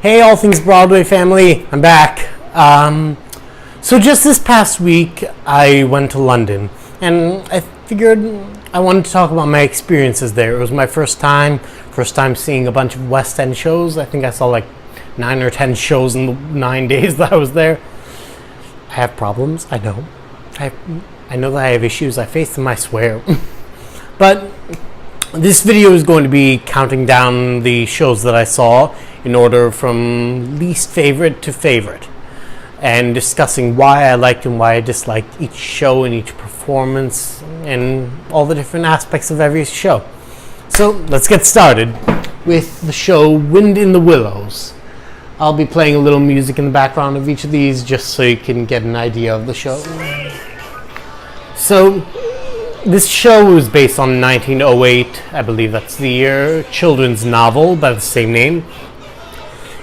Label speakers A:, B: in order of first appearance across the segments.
A: Hey, all things Broadway family, I'm back. So just this past week, I went to London, and I figured I wanted to talk about my experiences there. It was my first time seeing a bunch of West End shows. I think I saw like 9 or 10 shows in the 9 days that I was there. I have problems, I know. I know that I have issues, I face them, I swear. But this video is going to be counting down the shows that I saw in order from least favorite to favorite, and discussing why I liked and why I disliked each show and each performance and all the different aspects of every show. So let's get started with the show Wind in the Willows. I'll be playing a little music in the background of each of these just so you can get an idea of the show. So this show was based on 1908, I believe that's the year, children's novel by the same name.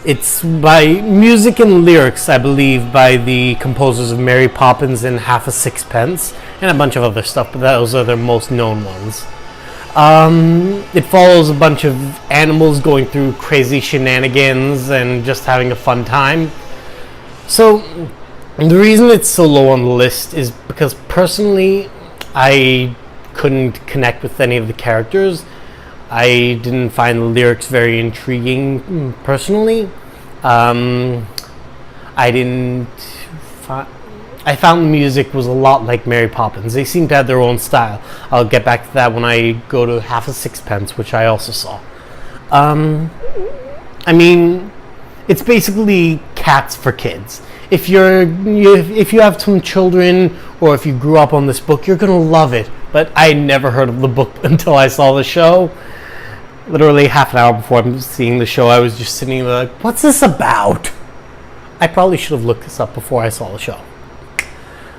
A: It's by music and lyrics, I believe, by the composers of Mary Poppins and Half a Sixpence, and a bunch of other stuff, but those are their most known ones. It follows a bunch of animals going through crazy shenanigans and just having a fun time. So the reason it's so low on the list is because personally, I couldn't connect with any of the characters. I didn't find the lyrics very intriguing personally. I found the music was a lot like Mary Poppins. They seem to have their own style. I'll get back to that when I go to Half a Sixpence, which I also saw. I mean, it's basically Cats for kids. If you have some children, or if you grew up on this book, you're gonna love it. But I never heard of the book until I saw the show. Literally half an hour before seeing the show, I was just sitting there like, what's this about? I probably should have looked this up before I saw the show.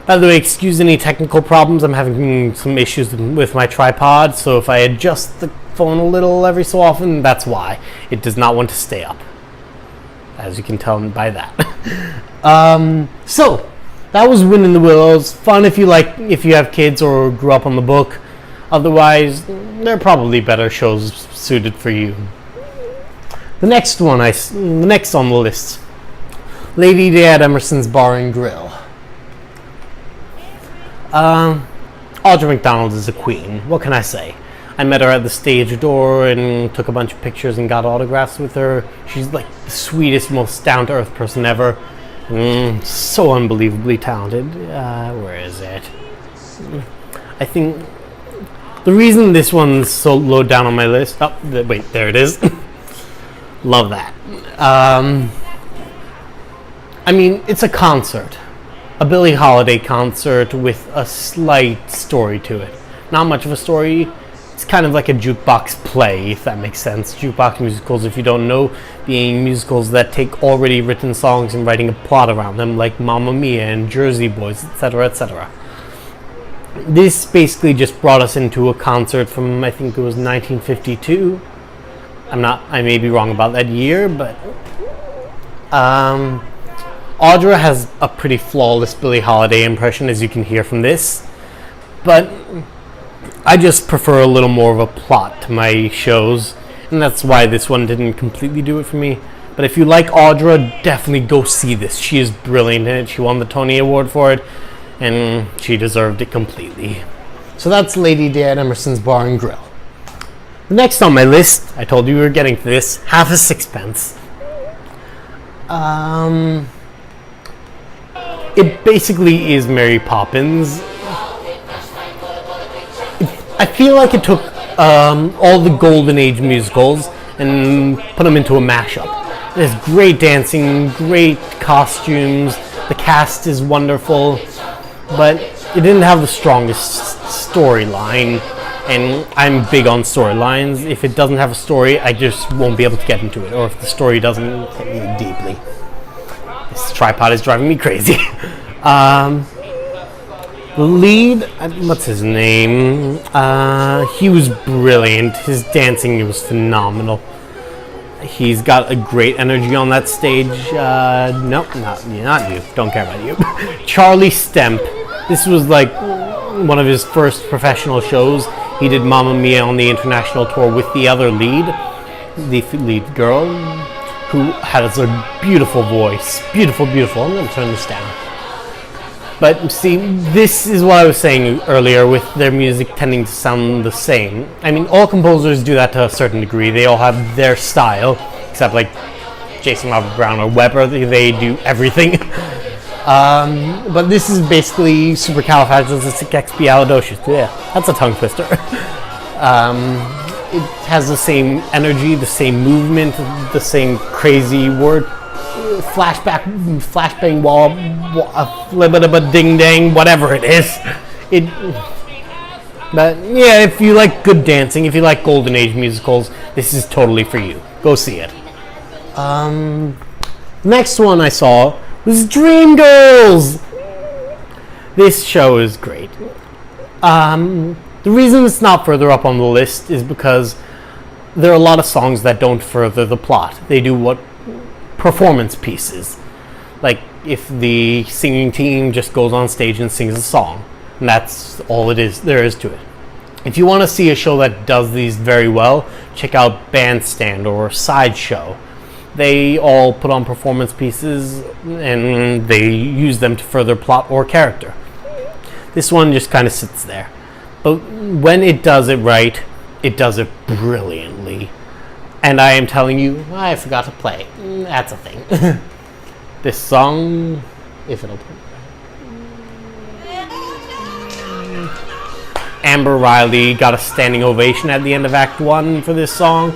A: By the way, excuse any technical problems. I'm having some issues with my tripod, so if I adjust the phone a little every so often, that's why. It does not want to stay up, as you can tell by that. So that was Wind in the Willows. Fun if you have kids or grew up on the book. Otherwise, there are probably better shows suited for you. The next on the list, Lady Day at Emerson's Bar and Grill. Audra McDonald is a queen. What can I say? I met her at the stage door and took a bunch of pictures and got autographs with her. She's like the sweetest, most down-to-earth person ever. So unbelievably talented. Where is it? I think the reason this one's so low down on my list... Oh, wait, there it is. Love that. I mean, it's a concert. A Billie Holiday concert with a slight story to it. Not much of a story. It's kind of like a jukebox play, if that makes sense. Jukebox musicals, if you don't know, being musicals that take already written songs and writing a plot around them, like Mamma Mia and Jersey Boys, etc., etc. This basically just brought us into a concert from, I think it was 1952. I may be wrong about that year, but Audra has a pretty flawless Billie Holiday impression, as you can hear from this, but I just prefer a little more of a plot to my shows, and that's why this one didn't completely do it for me. But if you like Audra, definitely go see this. She is brilliant in it. She won the Tony Award for it, and she deserved it completely. So that's Lady Day at Emerson's Bar and Grill. Next on my list, I told you we were getting to this, Half a Sixpence. It basically is Mary Poppins. I feel like it took all the Golden Age musicals and put them into a mashup. There's great dancing, great costumes, the cast is wonderful, but it didn't have the strongest storyline, and I'm big on storylines. If it doesn't have a story, I just won't be able to get into it, or if the story doesn't hit me deeply. This tripod is driving me crazy. The lead, what's his name? He was brilliant. His dancing was phenomenal. He's got a great energy on that stage. Nope, not you. Don't care about you. Charlie Stemp. This was like one of his first professional shows. He did Mamma Mia on the international tour with the other lead, the lead girl. who has a beautiful voice. Beautiful, beautiful. I'm going to turn this down. But see, this is what I was saying earlier with their music tending to sound the same. I mean, all composers do that to a certain degree. They all have their style, except like Jason Robert Brown or Weber, they do everything. But this is basically supercalifragilisticexpialidocious. Yeah, that's a tongue twister. It has the same energy, the same movement, the same crazy word, flashbang wall, a little bit of a ding dang, whatever it is. But yeah, if you like good dancing, if you like Golden Age musicals, this is totally for you. Go see it. Next one I saw was Dreamgirls. This show is great. The reason it's not further up on the list is because there are a lot of songs that don't further the plot. They do what performance pieces. Like if the singing team just goes on stage and sings a song. And that's all it is there is to it. If you want to see a show that does these very well, check out Bandstand or Sideshow. They all put on performance pieces and they use them to further plot or character. This one just kind of sits there. But when it does it right, it does it brilliantly. And I am telling you, I forgot to play. That's a thing. This song, if it'll play. Amber Riley got a standing ovation at the end of Act 1 for this song.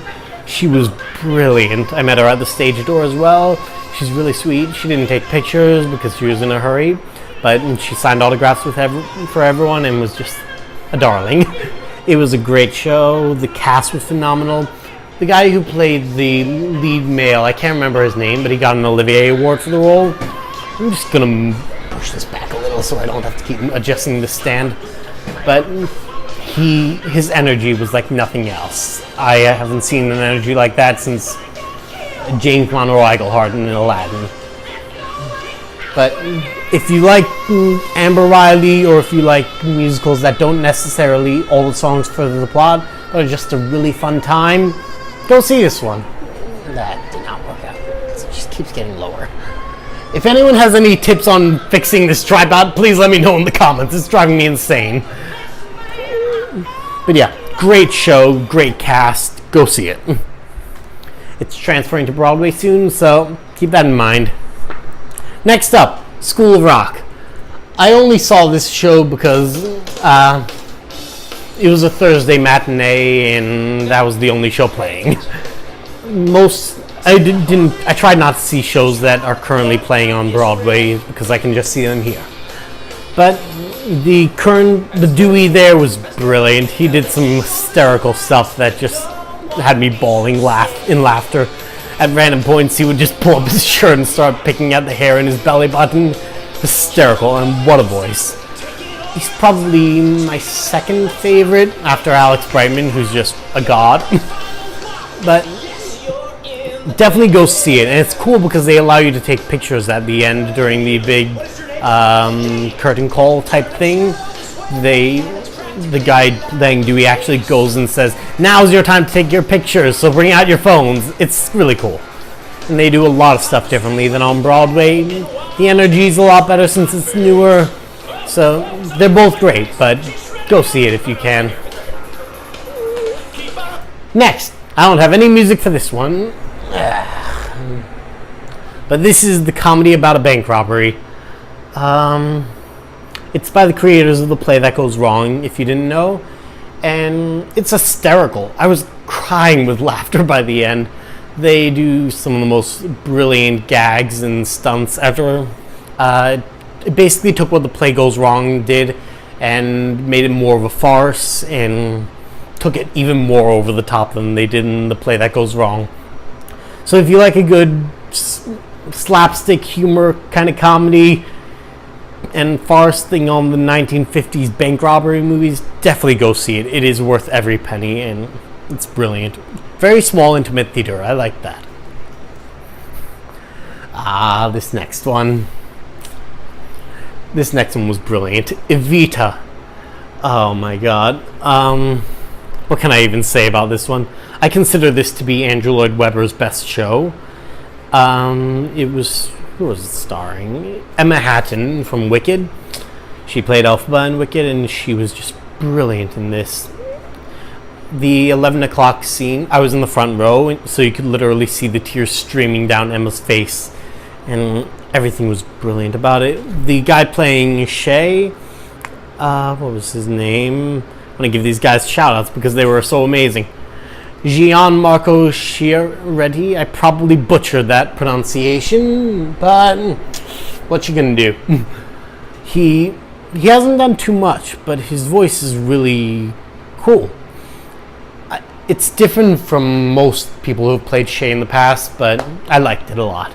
A: She was brilliant. I met her at the stage door as well. She's really sweet. She didn't take pictures because she was in a hurry, but she signed autographs for everyone and was just a darling. It was a great show. The cast was phenomenal. The guy who played the lead male, I can't remember his name, but he got an Olivier Award for the role. I'm just gonna push this back a little so I don't have to keep adjusting the stand. But his energy was like nothing else. I haven't seen an energy like that since James Monroe Iglehart in Aladdin. But if you like Amber Riley, or if you like musicals that don't necessarily all the songs further the plot, but are just a really fun time, go see this one. That did not work out. It just keeps getting lower. If anyone has any tips on fixing this tripod, please let me know in the comments. It's driving me insane. But yeah, great show, great cast. Go see it. It's transferring to Broadway soon, so keep that in mind. Next up, School of Rock. I only saw this show because it was a Thursday matinee and that was the only show playing. I tried not to see shows that are currently playing on Broadway because I can just see them here. But the Dewey there was brilliant. He did some hysterical stuff that just had me bawling in laughter. At random points, he would just pull up his shirt and start picking at the hair in his belly button. Hysterical, and what a voice. He's probably my second favorite after Alex Brightman, who's just a god. But definitely go see it. And it's cool because they allow you to take pictures at the end during the big curtain call type thing. The guy playing Dewey actually goes and says, "Now's your time to take your pictures, so bring out your phones." It's really cool. And they do a lot of stuff differently than on Broadway. The energy's a lot better since it's newer. So they're both great, but go see it if you can. Next, I don't have any music for this one. But this is the comedy about a bank robbery. It's by the creators of the play That Goes Wrong, if you didn't know. And it's hysterical. I was crying with laughter by the end. They do some of the most brilliant gags and stunts ever. It basically took what the play Goes Wrong did and made it more of a farce and took it even more over the top than they did in the play That Goes Wrong. So if you like a good slapstick humor kind of comedy and farce thing on the 1950s bank robbery movies, definitely go see it. It is worth every penny and it's brilliant. Very small, intimate theater. I like that. This next one. This next one was brilliant. Evita. Oh my god. What can I even say about this one? I consider this to be Andrew Lloyd Webber's best show. It was, who was it starring? Emma Hatton from Wicked. She played Elphaba in Wicked, and she was just brilliant in this. The 11 o'clock scene, I was in the front row, so you could literally see the tears streaming down Emma's face, and everything was brilliant about it. The guy playing Shay, what was his name? I want to give these guys shout outs because they were so amazing. Gianmarco Chiaretti. I probably butchered that pronunciation, but what you gonna do? He hasn't done too much, but his voice is really cool. It's different from most people who have played Shay in the past, but I liked it a lot.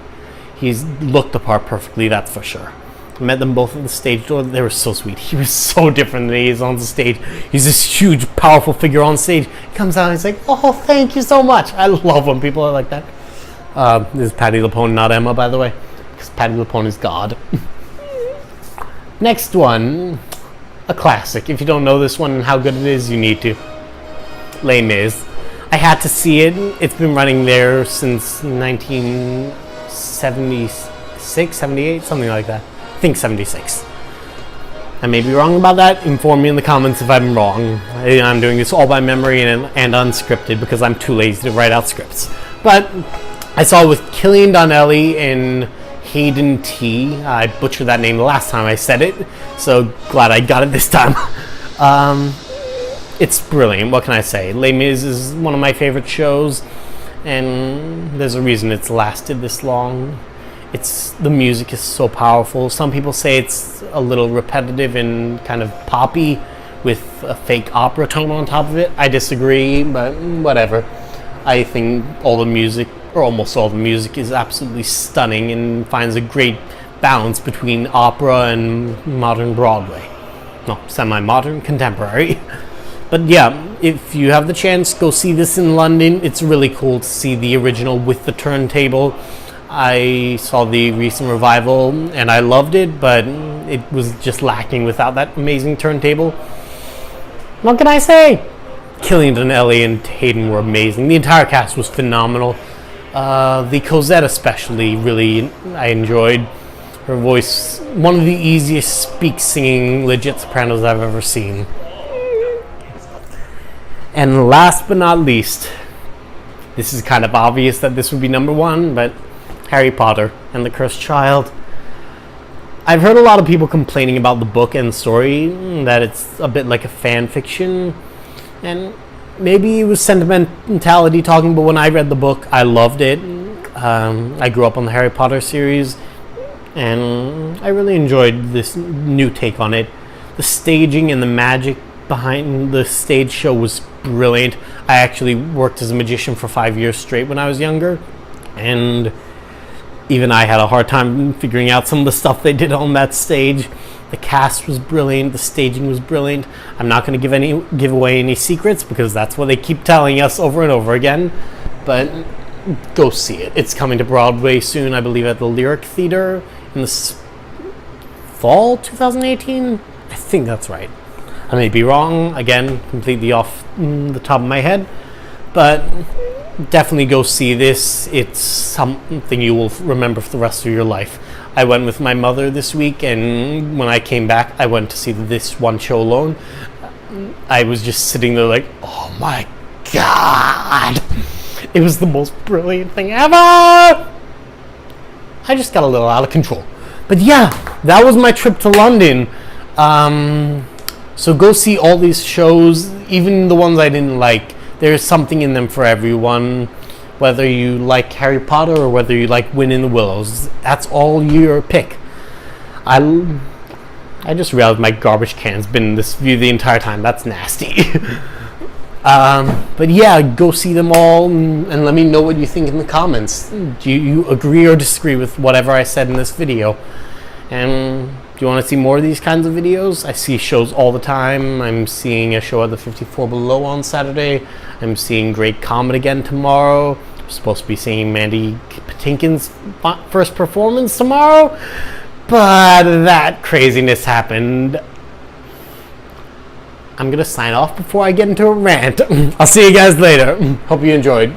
A: He's looked the part perfectly, that's for sure. I met them both at the stage door. They were so sweet. He was so different than he is on the stage. He's this huge, powerful figure on stage. He comes out and he's like, "Oh, thank you so much." I love when people are like that. This is Patti LuPone, not Emma, by the way, because Patti LuPone is God. Next one, a classic. If you don't know this one and how good it is, you need to. Les Mis. I had to see it. It's been running there since 1976, 78, something like that. I think 76. I may be wrong about that. Inform me in the comments if I'm wrong. I'm doing this all by memory and unscripted because I'm too lazy to write out scripts. But I saw it with Killian Donnelly and Hayden T. I butchered that name the last time I said it, so glad I got it this time. It's brilliant. What can I say? Les Mis is one of my favorite shows, and there's a reason it's lasted this long. The music is so powerful. Some people say it's a little repetitive and kind of poppy with a fake opera tone on top of it. I disagree, but whatever. I think all the music, or almost all the music, is absolutely stunning and finds a great balance between opera and modern Broadway. No, semi-modern, contemporary. But yeah, if you have the chance, go see this in London. It's really cool to see the original with the turntable. I saw the recent revival and I loved it, but it was just lacking without that amazing turntable. What can I say? Killian Donnelly and Hayden were amazing. The entire cast was phenomenal. The Cosette especially, really, I enjoyed. Her voice, one of the easiest singing legit sopranos I've ever seen. And last but not least, this is kind of obvious that this would be number one, but Harry Potter and the Cursed Child. I've heard a lot of people complaining about the book and story, that it's a bit like a fan fiction, and maybe it was sentimentality talking, but when I read the book, I loved it. I grew up on the Harry Potter series, and I really enjoyed this new take on it. The staging and the magic behind the stage show was brilliant. I actually worked as a magician for 5 years straight when I was younger, and even I had a hard time figuring out some of the stuff they did on that stage. The cast was brilliant, the staging was brilliant. I'm not going to give away any secrets because that's what they keep telling us over and over again, but go see it. It's coming to Broadway soon, I believe, at the Lyric Theater in the fall 2018. I think that's right. I may be wrong, again, completely off the top of my head, but definitely go see this. It's something you will remember for the rest of your life. I went with my mother this week, and when I came back, I went to see this one show alone. I was just sitting there like, oh my god! It was the most brilliant thing ever! I just got a little out of control. But yeah, that was my trip to London. So go see all these shows, even the ones I didn't like. There's something in them for everyone, whether you like Harry Potter or whether you like Wind in the Willows. That's all your pick. I just realized my garbage can's been in this view the entire time. That's nasty. But yeah, go see them all and let me know what you think in the comments. Do you agree or disagree with whatever I said in this video? And do you want to see more of these kinds of videos? I see shows all the time. I'm seeing a show at the 54 Below on Saturday. I'm seeing Great Comet again tomorrow. I'm supposed to be seeing Mandy Patinkin's first performance tomorrow. But that craziness happened. I'm going to sign off before I get into a rant. I'll see you guys later. Hope you enjoyed.